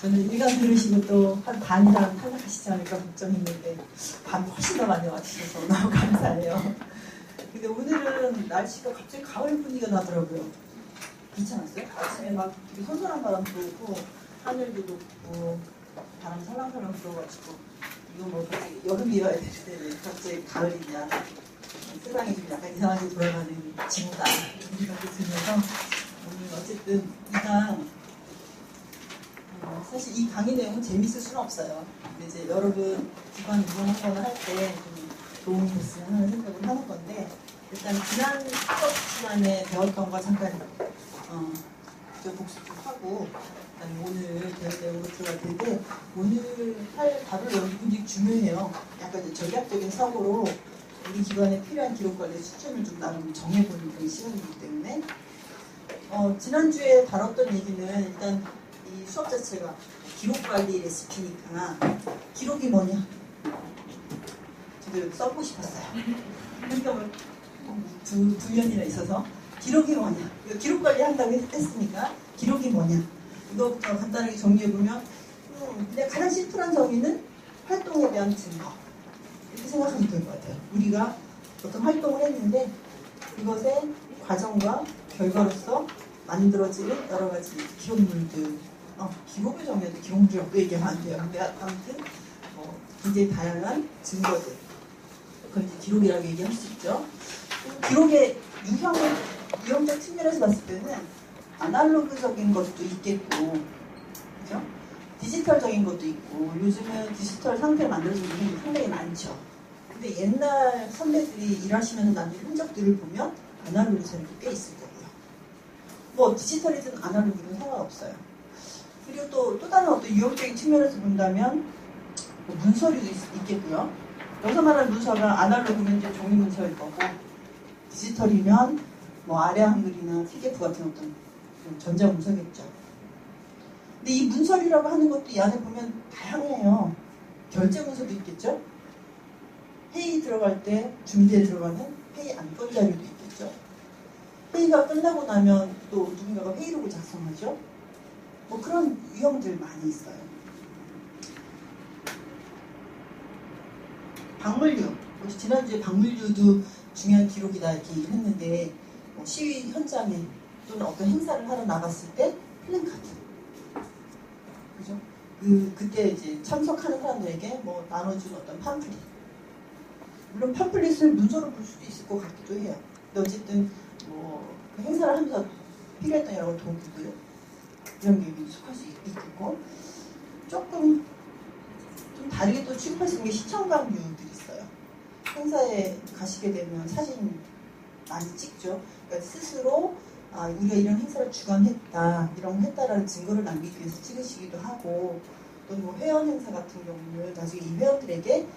저는 일강 들으시고 또 한 반 이상 탈락하시지 않을까 걱정했는데 반 훨씬 더 많이 와주셔서 너무 감사해요. 근데 오늘은 날씨가 갑자기 가을 분위기가 나더라고요. 그렇지 않았어요? 아침에 막 되게 선선한 바람도 불고 하늘도 높고 바람 살랑살랑 불어가지고 이거 뭐 갑자기 여름이어야 되는데 갑자기 가을이냐, 세상이 좀 약간 이상하게 돌아가는 지구다 이런 생각이 들면서 오늘 어쨌든 이강 사실 이 강의 내용은 재밌을 수는 없어요. 근데 이제 여러분 기관 운영하거나 할 때 좀 도움이 됐으면 하는 생각을 하는 건데, 일단 지난 수업 시간에 배웠던 거 잠깐 복습 좀 하고 그다음에 오늘 배울 내용으로 들어갈 텐데, 오늘 다룰 내용이 굉장히 중요해요. 약간 전략적인 사고로 우리 기관에 필요한 기록 관리 수준을 좀 나름 정해보는 그런 시간이기 때문에 지난주에 다뤘던 얘기는 일단 이 수업 자체가 기록 관리 레시피니까 기록이 뭐냐? 저도 써보고 싶었어요. 그러니까 두 년이나 있어서 기록이 뭐냐? 기록 관리 한다고 했으니까 기록이 뭐냐? 이거부터 간단하게 정리해보면 그냥 가장 심플한 정의는 활동에 대한 증거, 이렇게 생각하면 될 것 같아요. 우리가 어떤 활동을 했는데 그것의 과정과 결과로서 만들어지는 여러 가지 기록물들, 기록을 정해도 기록물이라고 얘기하면 안 돼요. 근데 아무튼 굉장히 다양한 증거들, 그걸 이제 기록이라고 얘기할 수 있죠. 기록의 유형적 측면에서 봤을 때는 아날로그적인 것도 있겠고, 그죠? 디지털적인 것도 있고, 요즘은 디지털 상태를 만들어주는 분이 상당히 많죠. 근데 옛날 선배들이 일하시면서 남긴 흔적들을 보면 아날로그 자료도 꽤 있을 거고요. 뭐 디지털이든 아날로그든 상관없어요. 그리고 또 다른 어떤 유형적인 측면에서 본다면 뭐 문서류도 있겠고요. 여기서 말하는 문서가 아날로그면 이제 종이 문서일 거고, 디지털이면 뭐 아래 한글이나 PDF 같은 어떤 전자 문서겠죠. 근데 이 문서류라고 하는 것도 이 안에 보면 다양해요. 결제 문서도 있겠죠. 회의 들어갈 때 준비에 들어가는 회의 안건 자료도 있겠죠. 회의가 끝나고 나면 또 누군가가 회의록을 작성하죠. 뭐 그런 유형들 많이 있어요. 박물류, 지난주에 박물류도 중요한 기록이다 이렇게 얘기를 했는데, 시위 현장에 또는 어떤 행사를 하러 나갔을 때 플랜카드, 그죠? 그때 이제 참석하는 사람들에게 뭐 나눠준 어떤 팜플릿, 물론 팜플릿을 문서로 볼 수도 있을 것 같기도 해요. 근데 어쨌든 그 행사를 하면서 필요했던 여러 도구들, 이런 게 속할 수 있겠고, 조금 좀 다르게 또 취급할 수 있는 게 시청강류들이 있어요. 행사에 가시게 되면 사진 많이 찍죠. 그러니까 스스로 우리가 이런 행사를 주관했다, 이런 거 했다라는 증거를 남기기 위해서 찍으시기도 하고, 또 뭐 회원 행사 같은 경우는 나중에 이 회원들에게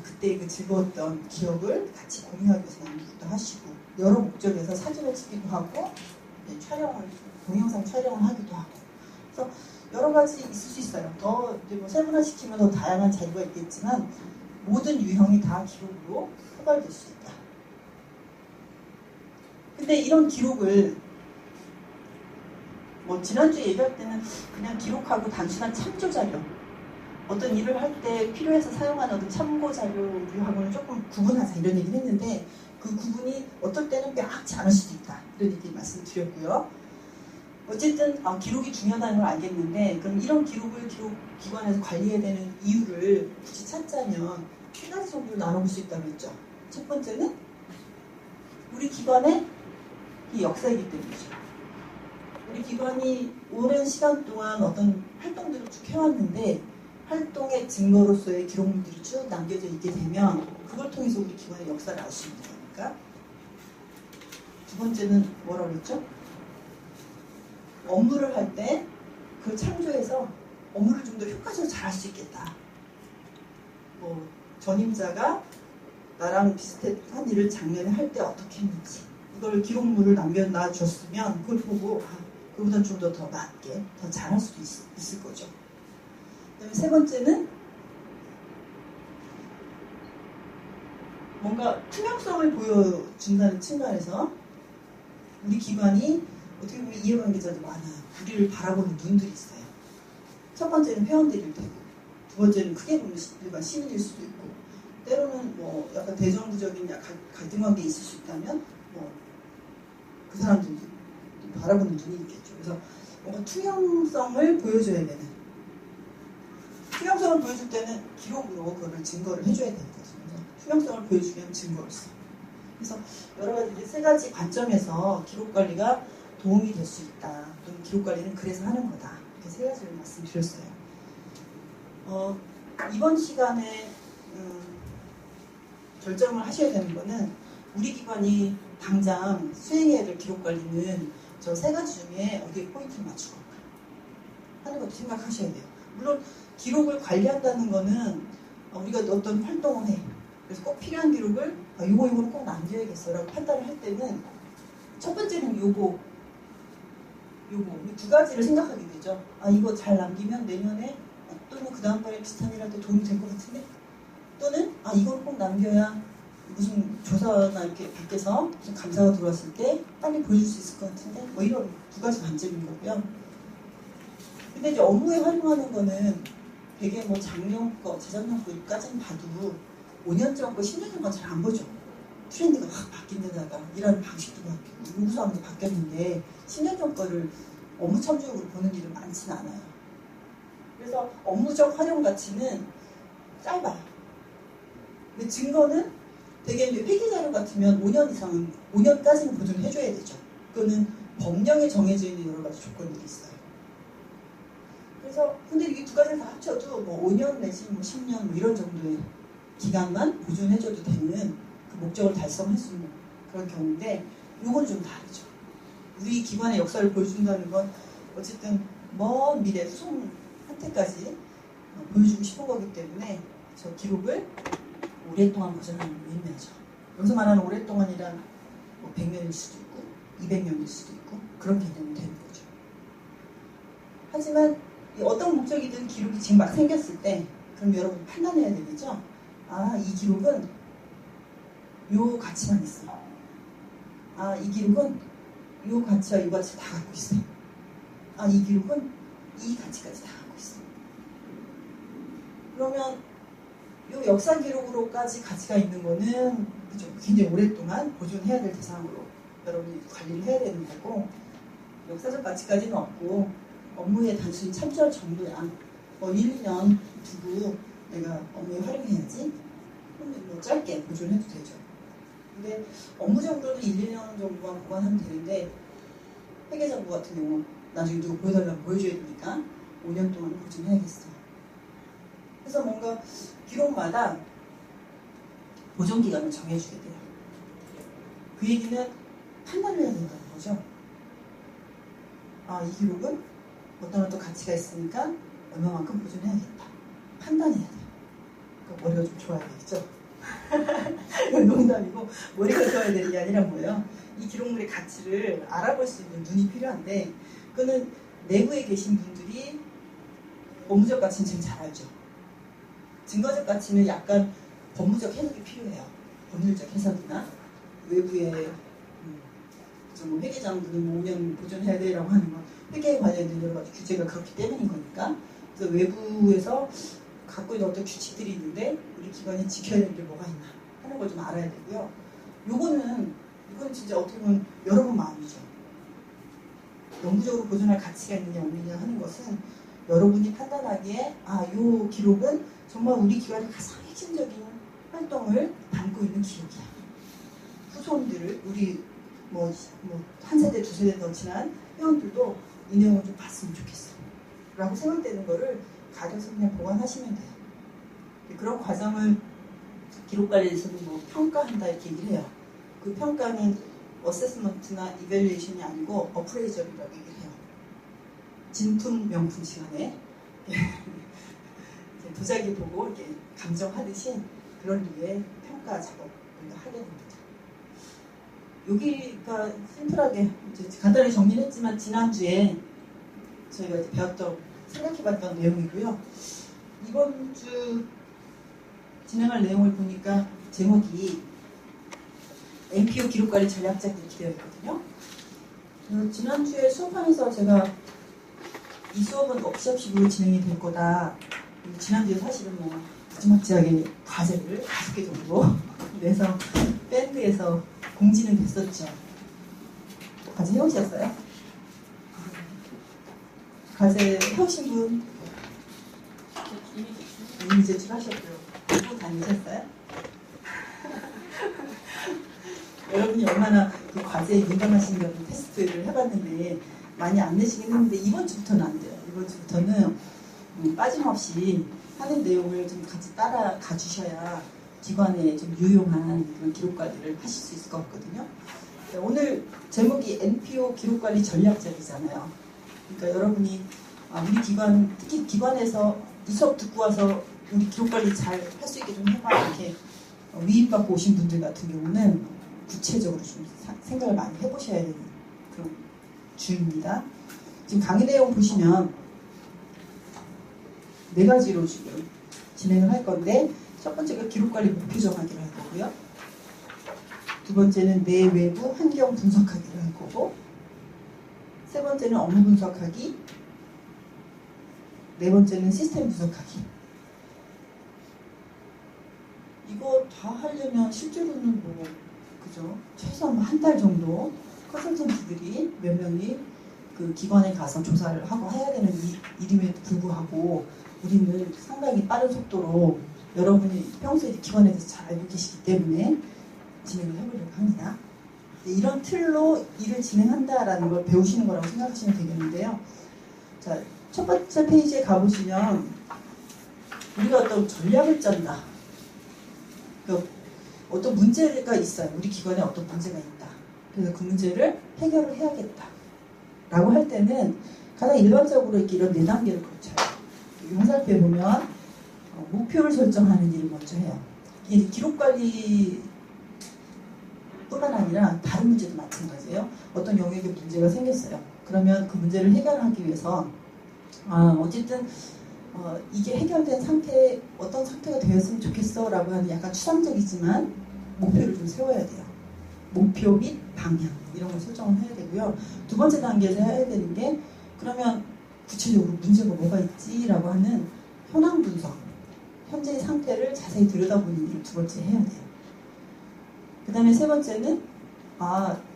그때 그 즐거웠던 기억을 같이 공유하기 위해서 남기기도 하시고, 여러 목적에서 사진을 찍기도 하고, 동영상 촬영을 하기도 하고, 그래서 여러 가지 있을 수 있어요. 더 뭐 세분화시키면 더 다양한 자료가 있겠지만 모든 유형이 다 기록으로 포괄될 수 있다. 근데 이런 기록을 지난주에 얘기할 때는 그냥 기록하고 단순한 참조 자료, 어떤 일을 할 때 필요해서 사용하는 어떤 참고 자료하고는 조금 구분하자 이런 얘기를 했는데, 그 구분이 어떨 때는 명확치 않을 수도 있다 이런 얘기 말씀드렸고요. 어쨌든 기록이 중요하다는 걸 알겠는데, 그럼 이런 기록을 기관에서 관리해야 되는 이유를 굳이 찾자면 세 가지 정도로 나눠볼 수 있다고 했죠. 첫 번째는 우리 기관의 이 역사이기 때문이죠. 우리 기관이 오랜 시간 동안 어떤 활동들을 쭉 해왔는데 활동의 증거로서의 기록물들이 쭉 남겨져 있게 되면 그걸 통해서 우리 기관의 역사를 알 수 있는 거니까. 두 번째는 뭐라고 했죠? 업무를 할 때 그걸 참조해서 업무를 좀 더 효과적으로 잘 할 수 있겠다. 전임자가 나랑 비슷한 일을 작년에 할 때 어떻게 했는지 이걸 기록물을 남겨놔줬으면 그걸 보고 그보다 좀 더 낫게 더 잘할 수도 있을 거죠. 그다음에 세 번째는 뭔가 투명성을 보여준다는 측면에서 우리 기관이 어떻게 보면 이해관계자도 많아요. 우리를 바라보는 눈들이 있어요. 첫 번째는 회원들일 테고, 두 번째는 크게 보면 일반 시민일 수도 있고, 때로는 뭐 약간 대정부적인 갈등한 게 있을 수 있다면 뭐 그 사람들이 바라보는 눈이 있겠죠. 그래서 뭔가 투명성을 보여줘야 되는, 투명성을 보여줄 때는 기록으로 그거를 증거를 해줘야 되거든요. 그래서 투명성을 보여주기 위한 증거로서. 그래서 여러 가지 세 가지 관점에서 기록 관리가 도움이 될 수 있다. 또는 기록 관리는 그래서 하는 거다. 이렇게 세 가지를 말씀드렸어요. 이번 시간에 결정을 하셔야 되는 거는 우리 기관이 당장 수행해야 될 기록 관리는 저 세 가지 중에 어디에 포인트를 맞추고 하는 것도 생각하셔야 돼요. 물론 기록을 관리한다는 거는 우리가 어떤 활동을 해. 그래서 꼭 필요한 기록을 요거는 꼭 남겨야겠어 라고 판단을 할 때는 첫 번째는 요거 이 두 가지를 생각하게 되죠. 이거 잘 남기면 내년에 또는 그 다음번에 비슷한 일할 때 도움이 될 것 같은데, 또는 이걸 꼭 남겨야 무슨 조사나 이렇게 밖에서 무슨 감사가 들어왔을 때 빨리 보여줄 수 있을 것 같은데, 뭐 이런 두 가지 관점인 거고요. 근데 이제 업무에 활용하는 거는 되게 뭐 작년 거, 재작년 거까지는 봐도 5년 전 거, 10년 전 거 잘 안 보죠. 트렌드가 확 바뀐 데다가 일하는 방식도 바뀌고 요구사항도 바뀌었는데 10년 전 거를 업무 참조적으로 보는 일은 많지는 않아요. 그래서 업무적 활용 가치는 짧아요. 근데 증거는 되게 이제 회계자료 같으면 5년 이상은, 5년까지는 보존을 해줘야 되죠. 그거는 법령에 정해져 있는 여러 가지 조건들이 있어요. 그래서 근데 이 두 가지를 다 합쳐도 뭐 5년 내지 뭐 10년 뭐 이런 정도의 기간만 보존해줘도 되는 그 목적을 달성할 수 있는 그런 경우인데, 요건 좀 다르죠. 우리 기관의 역사를 보여준다는 건 어쨌든 먼 미래 후손한테까지 보여주고 싶은 거기 때문에 저 기록을 오랫동안 보존하는 의미죠. 여기서 말하는 오랫동안이란 뭐 100년일 수도 있고 200년일 수도 있고 그런 개념이 되는 거죠. 하지만 어떤 목적이든 기록이 지금 막 생겼을 때 그럼 여러분 판단해야 되겠죠. 이 기록은 요 가치만 있어. 이 기록은 요 가치와 요 가치 다 갖고 있어. 이 기록은 이 가치까지 다 갖고 있어. 그러면 요 역사 기록으로까지 가치가 있는 거는 굉장히 오랫동안 보존해야 될 대상으로 여러분이 관리를 해야 되는 거고, 역사적 가치까지는 없고 업무에 단순히 참조할 정도야. 뭐 1, 2년 두고 내가 업무에 활용해야지. 그럼 뭐 짧게 보존해도 되죠. 근데 업무적으로는 1, 2년 정도만 보관하면 되는데 회계정보 같은 경우 나중에 누구 보여달라고 보여줘야 되니까 5년 동안 보존해야겠어요. 그래서 뭔가 기록마다 보존기간을 정해주게 돼요. 그 얘기는 판단을 해야 된다는 거죠. 이 기록은 어떤 가치가 있으니까 얼마만큼 보존해야겠다. 판단해야 돼요. 그러니까 머리가 좀 좋아야 되겠죠. 농담이고 머리가 좋아야 되는 게 아니라 뭐예요? 이 기록물의 가치를 알아볼 수 있는 눈이 필요한데, 그거는 내부에 계신 분들이 업무적 가치는 제일 잘 알죠. 증거적 가치는 약간 법무적 해석이 필요해요. 법률적 해석이나 외부의 뭐 회계장들은 5년 보존해야 돼라고 하는 건 회계에 관련된 여러 가지 규제가 그렇기 때문인 거니까. 그래서 외부에서 갖고 있는 어떤 규칙들이 있는데 우리 기관이 지켜야 될 게 뭐가 있나 하는 걸 좀 알아야 되고요. 이건 진짜 어떻게 보면 여러분 마음이죠. 영구적으로 보존할 가치가 있느냐 없느냐 하는 것은 여러분이 판단하기에 이 기록은 정말 우리 기관의 가장 핵심적인 활동을 담고 있는 기록이야. 후손들을 우리 한 세대 두 세대 더 지난 회원들도 이 내용을 좀 봤으면 좋겠어 라고 생각되는 거를 가져서 그냥 보관하시면 돼요. 그런 과정을 기록관리에서는 뭐 평가한다 이렇게 얘기를 해요. 그 평가는 어세스먼트나 이밸류에이션이 아니고 어프레이저이라고 얘기를 해요. 진품 명품 시간에 도자기 보고 이렇게 감정하듯이 그런 류의 평가 작업을 하게 됩니다. 여기가 심플하게 이제 간단히 정리를 했지만 지난주에 저희가 이제 배웠던 생각해봤던 내용이고요. 이번 주 진행할 내용을 보니까 제목이 NPO 기록관리 전략자 이렇게 되어 있거든요. 지난주에 수업하면서 제가 이 수업은 워크숍식으로 진행이 될 거다. 지난주에 사실은 뭐 무지막지하게 과제를 5개 정도 내서 밴드에서 공지는 됐었죠. 과제 해오셨어요? 과제 해오신 분? 이미 제출하셨고요. 또 다니셨어요? 여러분이 얼마나 그 과제에 민감하신가 테스트를 해봤는데 많이 안 내시긴 했는데 이번 주부터는 안 돼요. 이번 주부터는 빠짐없이 하는 내용을 좀 같이 따라가 주셔야 기관에 좀 유용한 그런 기록 관리를 하실 수 있을 것 같거든요. 오늘 제목이 NPO 기록관리 전략적이잖아요. 그러니까 여러분이 우리 기관, 특히 기관에서 이 수업 듣고 와서 우리 기록관리 잘 할 수 있게 좀 해봐 이렇게 위임받고 오신 분들 같은 경우는 구체적으로 좀 생각을 많이 해보셔야 되는 그런 주입니다. 지금 강의 내용 보시면 4가지로 지금 진행을 할 건데 첫 번째가 기록관리 목표 정하기를 할 거고요. 두 번째는 내외부 환경 분석하기를 할 거고 세 번째는 업무 분석하기 네 번째는 시스템 분석하기. 이거 다 하려면 실제로는 뭐 그죠? 최소한 한 달 정도 컨설턴트들이 몇 명이 그 기관에 가서 조사를 하고 해야 되는 일임에도 불구하고 우리는 상당히 빠른 속도로 여러분이 평소에 기관에 대해서 잘 알고 계시기 때문에 진행을 해보려고 합니다. 이런 틀로 일을 진행한다라는 걸 배우시는 거라고 생각하시면 되겠는데요. 자, 첫 번째 페이지에 가보시면 우리가 어떤 전략을 짠다. 그러니까 어떤 문제가 있어요. 우리 기관에 어떤 문제가 있다. 그래서 그 문제를 해결을 해야겠다. 라고 할 때는 가장 일반적으로 이렇게 이런 4단계를 거쳐요. 화살표에 보면 목표를 설정하는 일을 먼저 해요. 이게 기록관리 뿐만 아니라 다른 문제도 마찬가지예요. 어떤 영역에 문제가 생겼어요. 그러면 그 문제를 해결하기 위해서 어쨌든 이게 해결된 상태 어떤 상태가 되었으면 좋겠어 라고 하는 약간 추상적이지만 목표를 좀 세워야 돼요. 목표 및 방향 이런 걸 설정을 해야 되고요. 두 번째 단계에서 해야 되는 게 그러면 구체적으로 문제가 뭐가 있지 라고 하는 현황 분석 현재의 상태를 자세히 들여다보는 일을 두 번째 해야 돼요. 그 다음에 세 번째는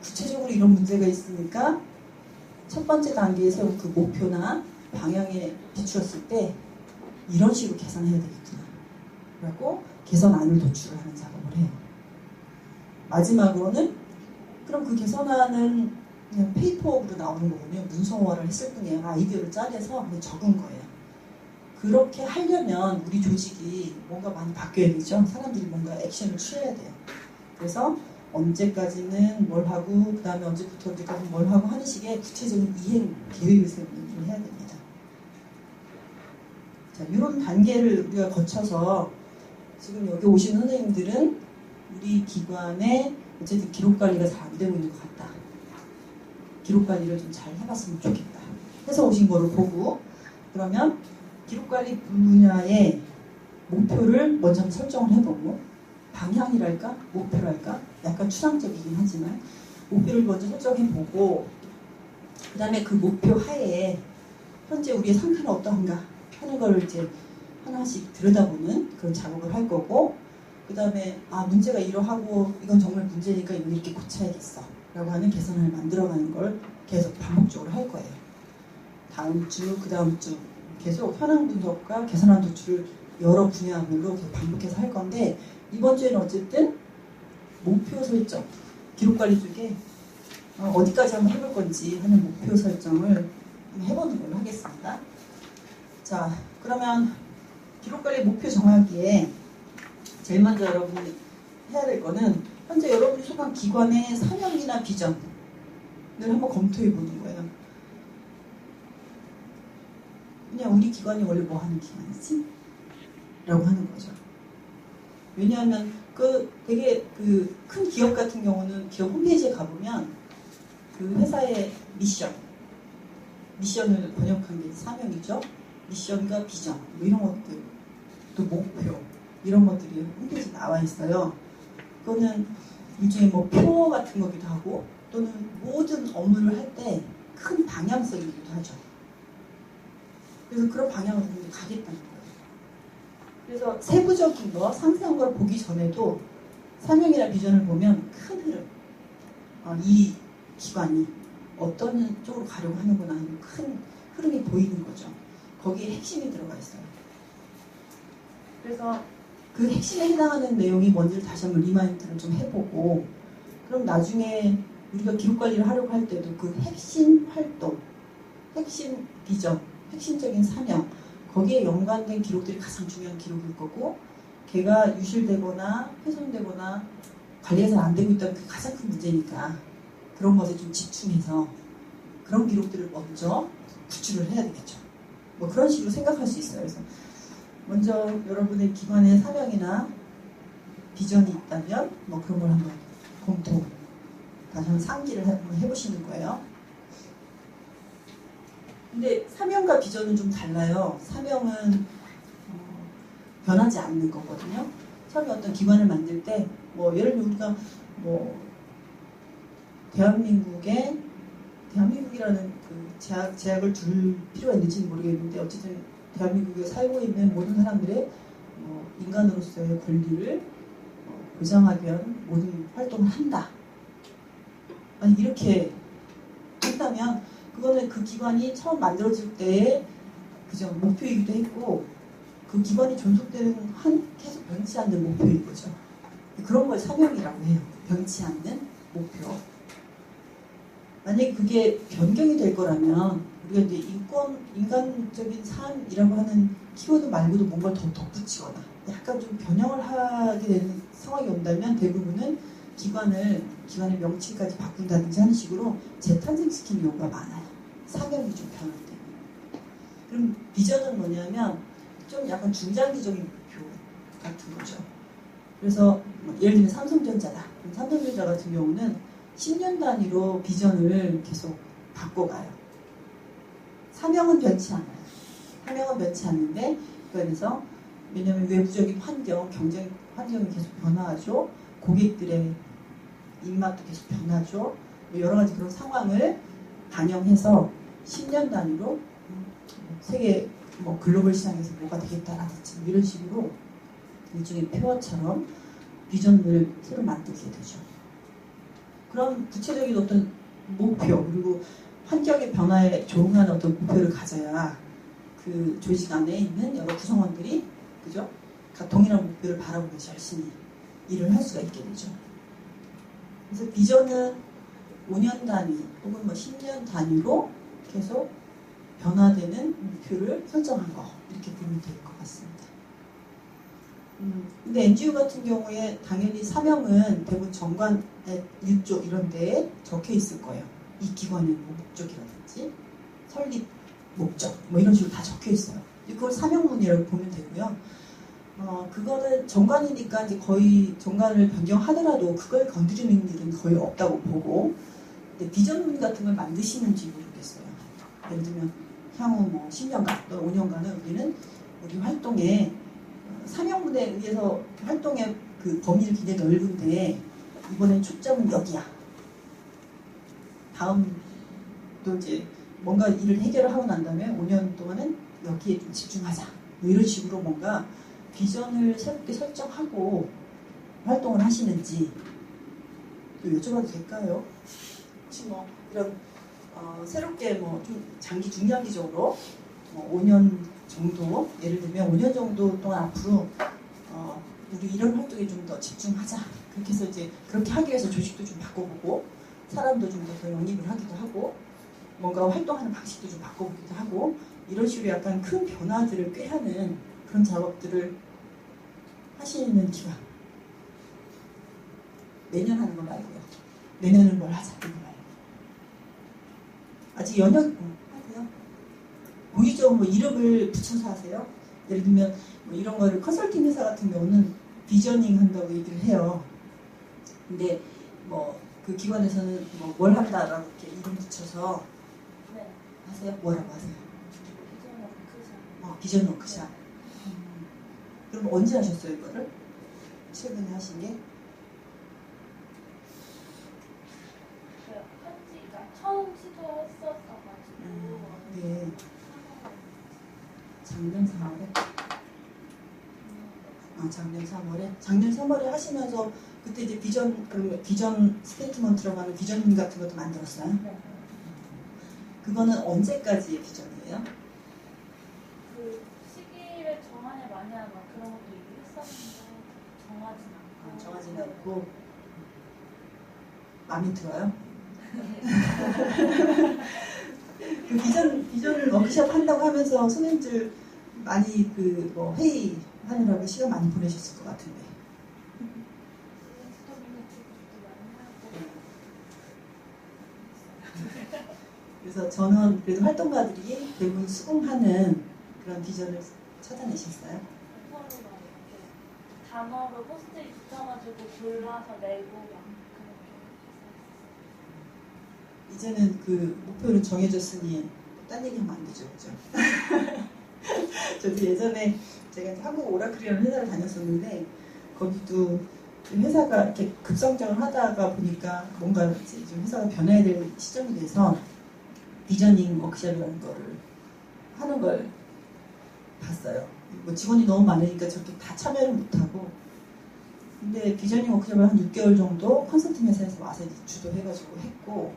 구체적으로 이런 문제가 있으니까 첫 번째 단계에 세운 그 목표나 방향에 비추었을 때 이런 식으로 계산해야 되겠구나 라고 개선안을 도출을 하는 작업을 해요. 마지막으로는 그럼 그 개선안은 그냥 페이퍼로 나오는 거군요. 문서화를 했을 뿐이에요. 아이디어를 짜내서 그냥 적은 거예요. 그렇게 하려면 우리 조직이 뭔가 많이 바뀌어야 되죠. 사람들이 뭔가 액션을 취해야 돼요. 그래서 언제까지는 뭘 하고 그 다음에 언제부터 언제까지 뭘 하고 하는 식의 구체적인 이행 계획을 세우는 일을 해야 됩니다. 자, 이런 단계를 우리가 거쳐서 지금 여기 오신 선생님들은 우리 기관에 어쨌든 기록관리가 잘 안 되고 있는 것 같다. 기록관리를 좀 잘 해봤으면 좋겠다. 해서 오신 거를 보고 그러면 기록관리 분야의 목표를 먼저 한번 설정을 해보고 방향이랄까? 목표랄까? 약간 추상적이긴 하지만 목표를 먼저 설정해보고 그 다음에 그 목표 하에 현재 우리의 상태는 어떠한가 하는 걸 이제 하나씩 들여다보는 그런 작업을 할 거고 그 다음에 문제가 이러하고 이건 정말 문제니까 이거 이렇게 고쳐야겠어 라고 하는 개선을 만들어가는 걸 계속 반복적으로 할 거예요. 다음 주, 그 다음 주 계속 현황 분석과 개선안 도출을 여러 분야별로 계속 반복해서 할 건데 이번 주에는 어쨌든 목표 설정, 기록관리 쪽에 어디까지 한번 해볼 건지 하는 목표 설정을 해보는 걸로 하겠습니다. 자, 그러면 기록관리 목표 정하기에 제일 먼저 여러분이 해야 될 거는 현재 여러분이 속한 기관의 사명이나 비전을 한번 검토해 보는 거예요. 그냥 우리 기관이 원래 뭐 하는 기관이지? 라고 하는 거죠. 왜냐하면 되게 큰 기업 같은 경우는 기업 홈페이지에 가보면 그 회사의 미션을 번역한 게 사명이죠. 미션과 비전 뭐 이런 것들 또 목표 이런 것들이 홈페이지에 나와 있어요. 그거는 일종의 뭐 표 같은 거기도 하고 또는 모든 업무를 할 때 큰 방향성이기도 하죠. 그래서 그런 방향으로 가겠다는 거예요. 그래서 세부적인 거, 상세한 걸 보기 전에도 사명이나 비전을 보면 큰 흐름, 이 기관이 어떤 쪽으로 가려고 하는구나 하는 큰 흐름이 보이는 거죠. 거기에 핵심이 들어가 있어요. 그래서 그 핵심에 해당하는 내용이 뭔지를 다시 한번 리마인드를 좀 해보고, 그럼 나중에 우리가 기록 관리를 하려고 할 때도 그 핵심 활동, 핵심 비전, 핵심적인 사명, 거기에 연관된 기록들이 가장 중요한 기록일 거고, 걔가 유실되거나 훼손되거나 관리가 잘 안 되고 있다는 게 가장 큰 문제니까 그런 것에 좀 집중해서 그런 기록들을 먼저 구출을 해야 되겠죠. 뭐 그런 식으로 생각할 수 있어요. 그래서 먼저 여러분의 기관의 사명이나 비전이 있다면 뭐 그런 걸 한번 공통 다시 한번 상기를 한번 해보시는 거예요. 근데 사명과 비전은 좀 달라요. 사명은 변하지 않는 거거든요. 처음에 어떤 기관을 만들 때 뭐 예를 들면 우리가 뭐 대한민국이라는 그 제약을 둘 필요가 있는지는 모르겠는데, 어쨌든 대한민국에 살고 있는 모든 사람들의 인간으로서의 권리를 보장하기 위한 모든 활동을 한다. 아니 이렇게 한다면 그거는 그 기관이 처음 만들어질 때의 그죠 목표이기도 했고, 그 기관이 존속되는 한 계속 변치 않는 목표인 거죠. 그런 걸 사명이라고 해요. 변치 않는 목표. 만약에 그게 변경이 될 거라면 우리가 이제 인간적인 삶이라고 하는 키워드 말고도 뭔가를 더 덧붙이거나 약간 좀 변형을 하게 되는 상황이 온다면 대부분은 기관의 명칭까지 바꾼다든지 하는 식으로 재탄생시키는 경우가 많아요. 사명이 좀 변할 때. 그럼 비전은 뭐냐면 좀 약간 중장기적인 목표 같은 거죠. 그래서 예를 들면 삼성전자다. 그럼 삼성전자 같은 경우는 10년 단위로 비전을 계속 바꿔가요. 사명은 변치 않아요. 사명은 변치 않는데 그래서 왜냐하면 외부적인 환경, 경쟁 환경이 계속 변화하죠. 고객들의 입맛도 계속 변하죠. 여러 가지 그런 상황을 반영해서 10년 단위로 세계 글로벌 시장에서 뭐가 되겠다라든지 이런 식으로 일종의 표어처럼 비전을 새로 만들게 되죠. 그런 구체적인 어떤 목표 그리고 환경의 변화에 조응하는 어떤 목표를 가져야 그 조직 안에 있는 여러 구성원들이 그죠? 동일한 목표를 바라보면서 열심히 일을 할 수가 있게 되죠. 그래서 비전은 5년 단위 혹은 10년 단위로 계속 변화되는 목표를 설정한 거 이렇게 보면 될 것 같습니다. 근데 NGO 같은 경우에 당연히 사명은 대부분 정관의 6조 이런 데에 적혀 있을 거예요. 이 기관의 목적이라든지 설립 목적 뭐 이런 식으로 다 적혀 있어요. 그걸 사명문이라고 보면 되고요. 그거는 정관이니까 이제 거의 정관을 변경하더라도 그걸 건드리는 일은 거의 없다고 보고, 근데 비전문 같은 걸 만드시는지 모르겠어요. 예를 들면 향후 10년간 또는 5년간은 우리는 우리 활동에 사명문에 의해서 활동의 그 범위를 굉장히 넓은데 이번엔 초점은 여기야. 다음 또 이제 뭔가 일을 해결을 하고 난 다음에 5년 동안은 여기에 좀 집중하자. 뭐 이런 식으로 뭔가 비전을 새롭게 설정하고 활동을 하시는지 또 여쭤봐도 될까요? 혹시 이런 새롭게 좀 중장기적으로 5년 정도 예를 들면 5년 정도 동안 앞으로 우리 이런 활동에 좀 더 집중하자. 그렇게 해서 이제 그렇게 하기 위해서 조직도 좀 바꿔보고 사람도 좀 더 영입을 하기도 하고 뭔가 활동하는 방식도 좀 바꿔보기도 하고 이런 식으로 약간 큰 변화들을 꾀하는 그런 작업들을 하시는 기간. 내년 하는 건 말고요. 내년은 뭘 하자. 이거 말고. 아직 연역 하세요? 오히려 이름을 붙여서 하세요. 예를 들면 이런 거를 컨설팅 회사 같은 경우는 비저닝 한다고 얘기를 해요. 근데 그 기관에서는 뭘 한다라고 이렇게 이름 붙여서 네. 하세요? 뭐라고 하세요? 비전 워크샵. 비전 워크샵. 그럼 언제 하셨어요 이거를? 최근에 하신 게? 한지가 처음 시도했었어가지고. 네. 작년 4월에 작년 3월에 하시면서 그때 이제 비전 스테이트먼트라고 하는 비전 같은 것도 만들었어요. 네. 그거는 언제까지의 비전이에요? 그 시기를 정하냐 마냐 막 그런 것도 얘기했었는데 정하진 않고. 마음에 들어요? 그 비전을 워크숍 한다고 하면서 선생님들 많이 회의 하느라고 시간 많이 보내셨을 것 같은데. 그래서 저는 그래도 활동가들이 대부분 수긍하는 그런 비전을 찾아내셨어요. 서로 막 이렇게 단어로 포스트잇 붙여가지고 골라서 내고 막 그렇게. 이제는 그 목표는 정해졌으니 딴 얘기하면 안 되죠, 그죠? 저도 예전에 제가 이제 한국 오라클이라는 회사를 다녔었는데 거기도 회사가 이렇게 급성장을 하다가 보니까 뭔가 이제 좀 회사가 변해야 될 시점이 돼서 비저닝 워크숍이라는 거를 하는 걸 봤어요. 뭐 직원이 너무 많으니까 저렇게 다 참여를 못하고 근데 비저닝 워크숍을 한 6개월 정도 컨설팅 회사에서 와서 이제 주도해가지고 했고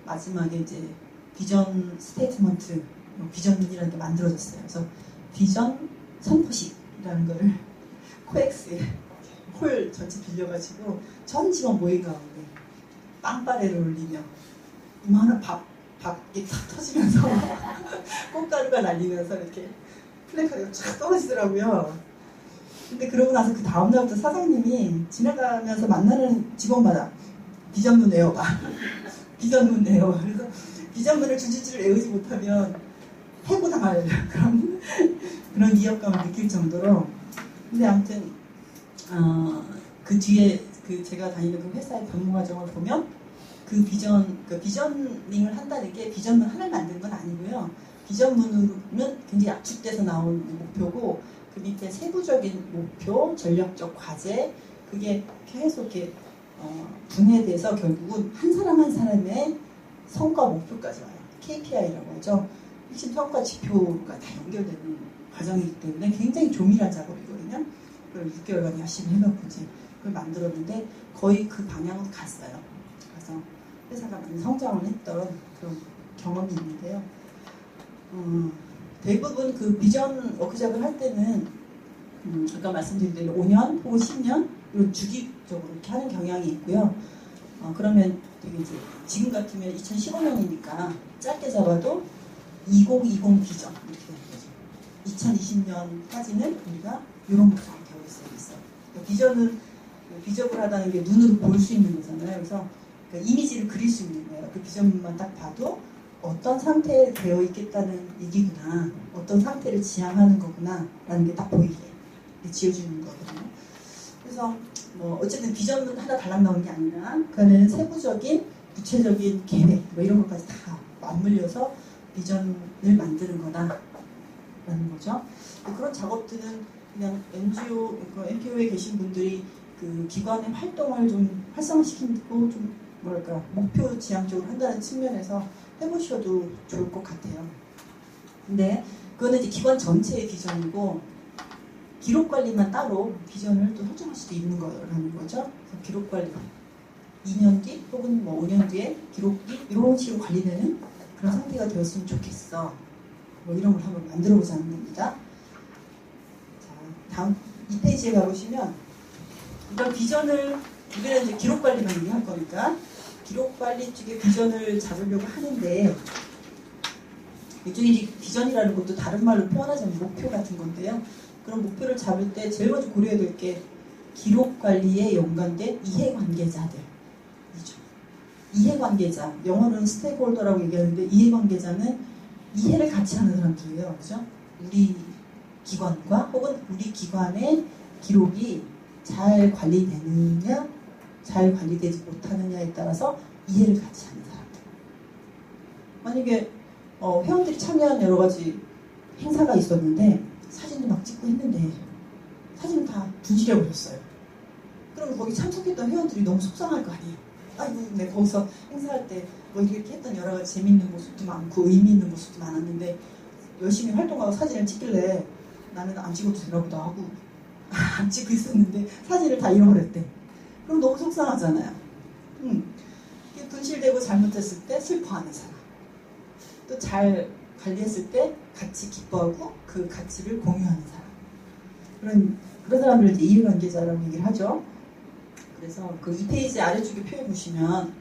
마지막에 이제 비전 스테이트먼트 비전이라는 게 만들어졌어요. 그래서 비전 선포식이라는 거를 코엑스에 홀 전체 빌려가지고 전 직원 모임 가운데 빵빠레를 올리며 이만한 밖에 탁 터지면서 꽃가루가 날리면서 이렇게 플래카드가 쫙 떨어지더라고요. 근데 그러고 나서 그 다음날부터 사장님이 지나가면서 만나는 직원마다 비전문 외워봐. 비전문 외워. 그래서 비전문을 줄줄줄 외우지 못하면 해고당할 그런 위협감을 느낄 정도로. 근데 아무튼 그 뒤에 제가 다니는 그 회사의 변모 과정을 보면 그 비전링을 한다는 게 비전문 하나를 만드는 건 아니고요. 비전문은 굉장히 압축돼서 나온 목표고 그 밑에 세부적인 목표, 전략적 과제 그게 계속 이렇게 분해돼서 결국은 한 사람 한 사람의 성과 목표까지 와요. KPI라고 하죠. 핵심 성과 지표가 다 연결되는 과정이기 때문에 굉장히 조밀한 작업이거든요. 그걸 6개월간 열심히 해갖고 이제 그걸 만들었는데 거의 그 방향으로 갔어요. 그래서 회사가 많이 성장을 했던 그런 경험이 있는데요. 대부분 그 비전 워크숍을 할 때는 아까 말씀드린 대로 5년 혹은 10년 이런 주기적으로 이렇게 하는 경향이 있고요. 그러면 되게 이제 지금 같으면 2015년이니까 짧게 잡아도 2020 비전 이렇게 되는 거죠. 2020년까지는 우리가 이런 것을 하고 있어요. 그러니까 비전은 비전을 하다는 게 눈으로 볼 수 있는 거잖아요. 그래서 그러니까 이미지를 그릴 수 있는 거예요. 그 비전만 딱 봐도 어떤 상태에 되어 있겠다는 얘기구나, 어떤 상태를 지향하는 거구나 라는 게 딱 보이게 지어주는 거거든요. 그래서 뭐 어쨌든 비전은 하나 달랑 나오는 게 아니라 그거는 세부적인 구체적인 계획 뭐 이런 것까지 다 맞물려서 비전을 만드는 거다라는 거죠. 그런 작업들은 그냥 NGO, NPO에 계신 분들이 그 기관의 활동을 좀 활성화시키고 좀 뭐랄까 목표 지향적으로 한다는 측면에서 해보셔도 좋을 것 같아요. 근데 그거는 이제 기관 전체의 비전이고 기록 관리만 따로 비전을 또 설정할 수도 있는 거라는 거죠. 그래서 기록 관리 2년 뒤 혹은 뭐 5년 뒤에 기록이 이런 식으로 관리되는 그런 상태가 되었으면 좋겠어. 뭐 이런 걸 한번 만들어 보자는 겁니다. 자, 다음 2페이지에 가보시면 이런 비전을 우리는 이제 기록 관리만 얘기할 거니까 기록 관리 쪽에 비전을 잡으려고 하는데 이쪽에 이제 비전이라는 것도 다른 말로 표현하자면 목표 같은 건데요. 그런 목표를 잡을 때 제일 먼저 고려해야 될 게 기록 관리에 연관된 이해관계자들이죠. 이해관계자, 영어로는 스테이크홀더라고 얘기하는데 이해관계자는 이해를 같이 하는 사람들이에요. 그죠? 우리 기관과 혹은 우리 기관의 기록이 잘 관리되느냐 잘 관리되지 못하느냐에 따라서 이해를 같이 하는 사람들. 만약에 회원들이 참여한 여러 가지 행사가 있었는데 사진도 막 찍고 했는데 사진을 다 분실해버렸어요. 그럼 거기 참석했던 회원들이 너무 속상할 거 아니에요. 아이고, 내가 거기서 행사할 때 뭐 이렇게 했던 여러 가지 재밌는 모습도 많고 의미 있는 모습도 많았는데 열심히 활동하고 사진을 찍길래 나는 안 찍어도 되나 보다 하고 안 찍고 있었는데 사진을 다 잃어버렸대. 그럼 너무 속상하잖아요. 분실되고 잘못했을 때 슬퍼하는 사람, 또 잘 관리했을 때 같이 기뻐하고 그 가치를 공유하는 사람, 그런 사람들을 이제 이해관계자라고 얘기를 하죠. 그래서 그 2페이지 아래쪽에 표에 보시면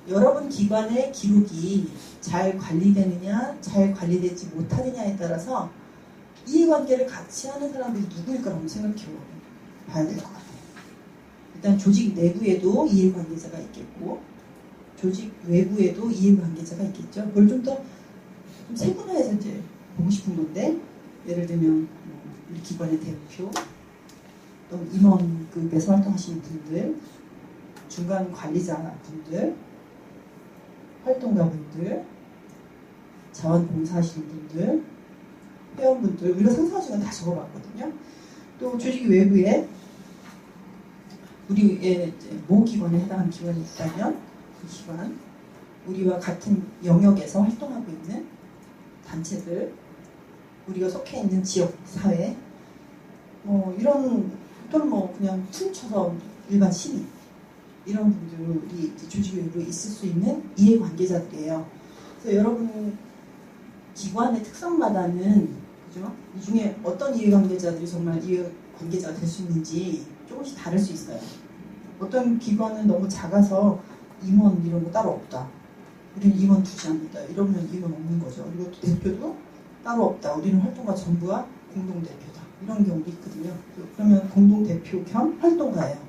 여러분 기관의 기록이 잘 관리되느냐 잘 관리되지 못하느냐에 따라서 이해관계를 같이 하는 사람들이 누구일까 한번 생각해 봐야 될 것 같아요. 일단 조직 내부에도 이해관계자가 있겠고 조직 외부에도 이해관계자가 있겠죠. 그걸 좀 더 세분화해서 이제 보고 싶은 건데, 예를 들면 우리 기관의 대표, 또 임원급에서 활동하시는 분들, 중간 관리자분들, 활동가분들, 자원봉사하시는 분들, 회원분들, 우리가 상상하시는 건 다 적어봤거든요. 또 조직 외부에 우리의 모 기관에 해당하는 기관이 있다면 그 기관, 우리와 같은 영역에서 활동하고 있는 단체들, 우리가 속해 있는 지역, 사회, 이런, 또는 그냥 퉁쳐서 일반 시민, 이런 분들이 조직 외부에 있을 수 있는 이해관계자들이에요. 그래서 여러분 기관의 특성마다는, 그죠? 이 중에 어떤 이해관계자들이 정말 이해관계자가 될 수 있는지 조금씩 다를 수 있어요. 어떤 기관은 너무 작아서 임원 이런 거 따로 없다. 우리는 임원 두지 않는다. 이러면 임원 없는 거죠. 그리고 또 대표도 따로 없다. 우리는 활동가 전부가 공동대표다. 이런 경우도 있거든요. 그러면 공동대표 겸 활동가예요.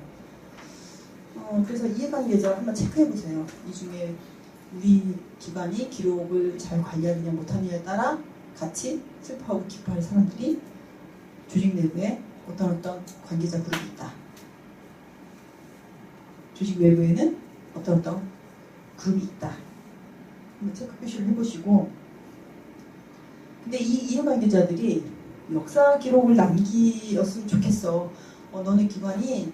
그래서 이해관계자 한번 체크해보세요. 이 중에 우리 기관이 기록을 잘 관리하느냐 못하느냐에 따라 같이 슬퍼하고 기뻐할 사람들이 조직 내부에 어떤 관계자 그룹이 있다. 조직 외부에는 어떤 그룹이 있다. 한번 체크 표시를 해보시고, 근데 이 이해관계자들이 역사 기록을 남기었으면 좋겠어. 너네 기관이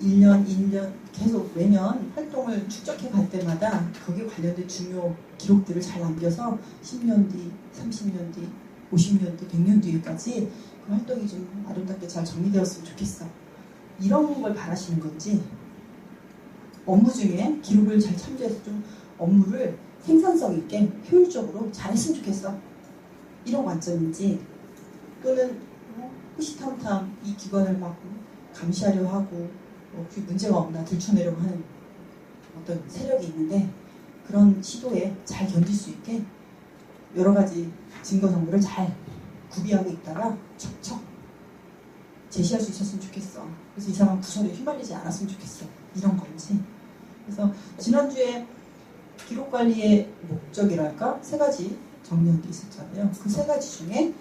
1년, 2년 계속 매년 활동을 축적해 갈 때마다 거기에 관련된 중요 기록들을 잘 남겨서 10년 뒤, 30년 뒤, 50년 뒤, 100년 뒤까지 그 활동이 좀 아름답게 잘 정리되었으면 좋겠어. 이런 걸 바라시는 건지, 업무 중에 기록을 잘 참조해서 좀 업무를 생산성 있게 효율적으로 잘했으면 좋겠어. 이런 관점인지, 또는 호시탐탐 이 기관을 막 감시하려 하고 그게 문제가 없나 들춰내려고 하는 어떤 세력이 있는데, 그런 시도에 잘 견딜 수 있게 여러 가지 증거 정보를 잘 구비하고 있다가 척척 제시할 수 있었으면 좋겠어. 그래서 이 사람 구설에 휘말리지 않았으면 좋겠어. 이런 건지. 그래서 지난주에 기록관리의 목적이랄까? 3가지 정리한 게 있었잖아요. 그 3가지 중에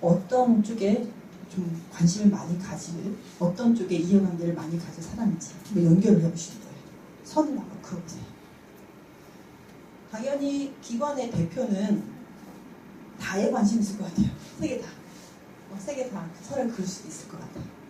어떤 쪽에 좀 관심을 많이 가질, 어떤 쪽에 이해관계를 많이 가질 사람인지 연결을 해보시는 거예요. 선을 한번 그어보세요. 당연히 기관의 대표는 다에 관심 있을 것 같아요. 3개 다. 3개 다 선을 그을 수도 있을 것 같아요.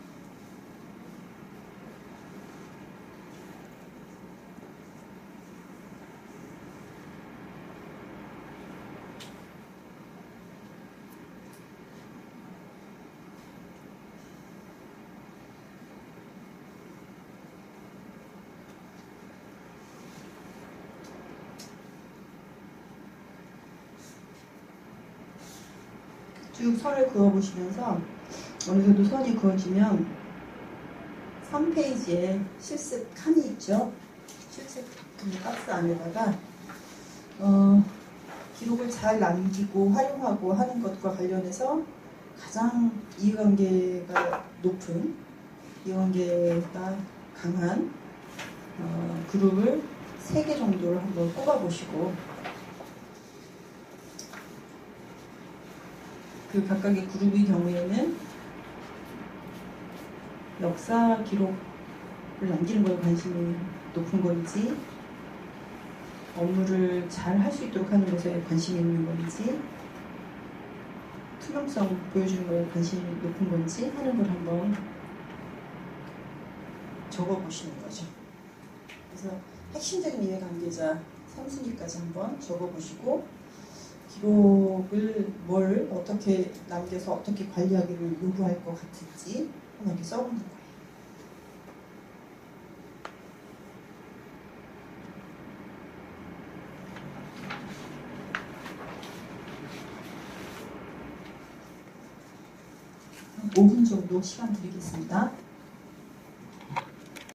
쭉 선을 그어보시면서 어느 정도 선이 그어지면 3페이지에 실습 칸이 있죠. 실습 박스 안에다가 기록을 잘 남기고 활용하고 하는 것과 관련해서 가장 이해관계가 높은, 이해관계가 강한 그룹을 3개 정도를 한번 꼽아보시고, 그 각각의 그룹의 경우에는 역사 기록을 남기는 거에 관심이 높은 건지, 업무를 잘 할 수 있도록 하는 것에 관심이 있는 건지, 투명성 보여주는 거에 관심이 높은 건지 하는 걸 한번 적어보시는 거죠. 그래서 핵심적인 이해관계자 3순위까지 한번 적어보시고, 기록을 뭘 어떻게 남겨서 어떻게 관리하기를 요구할 것 같은지 한번 이렇게 써보는 거예요. 한 5분 정도 시간 드리겠습니다.